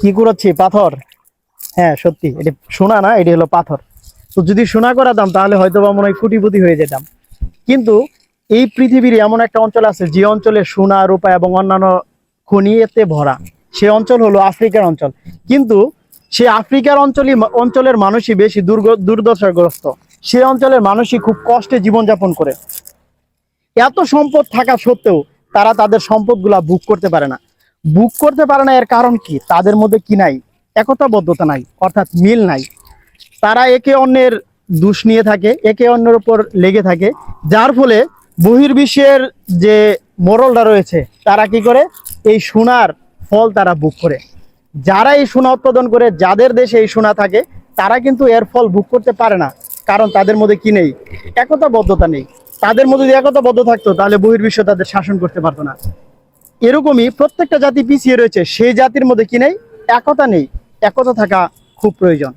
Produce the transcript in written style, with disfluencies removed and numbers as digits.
কি কুড়াচ্ছি? পাথর। হ্যাঁ সত্যি, এটা সোনা না, এটি হলো পাথর। তো যদি সোনা করাতাম তাহলে হয়তো বা মনে হয় কোটিপতি হয়ে যেতাম। কিন্তু এই পৃথিবীর এমন একটা অঞ্চল আছে যে অঞ্চলে সোনা, রূপা এবং অন্যান্য খনিতে ভরা। সে অঞ্চল হলো আফ্রিকার অঞ্চল। কিন্তু সে আফ্রিকার অঞ্চলের মানুষই বেশি দুর্দশাগ্রস্ত। সে অঞ্চলের মানুষই খুব কষ্টে জীবনযাপন করে। এত সম্পদ থাকা সত্ত্বেও তারা তাদের সম্পদগুলা ভোগ করতে পারে না। ভোগ করতে পারে না, এর কারণ কি? তাদের মধ্যে কি নাই? একতাবদ্ধতা নাই, অর্থাৎ মিল নাই। তারা একে অন্যের দোষ নিয়ে থাকে, একে অন্যের উপর লেগে থাকে, যার ফলে বহির্বিশ্বের যে মোড়লরা রয়েছে তারা কি করে? এই সোনার ফল তারা ভোগ করে। যারা এই সোনা উৎপাদন করে, যাদের দেশে এই সোনা থাকে, তারা কিন্তু এর ফল ভোগ করতে পারে না। কারণ তাদের মধ্যে কি নেই? একতাবদ্ধতা নেই। তাদের মধ্যে যদি একতাবদ্ধ থাকতো তাহলে বহির্বিশ্ব তাদের শাসন করতে পারতো না। এরকমই প্রত্যেকটা জাতি পিছিয়ে রয়েছে, সেই জাতির মধ্যে কি নেই? একতা নেই। একতা থাকা খুব প্রয়োজন।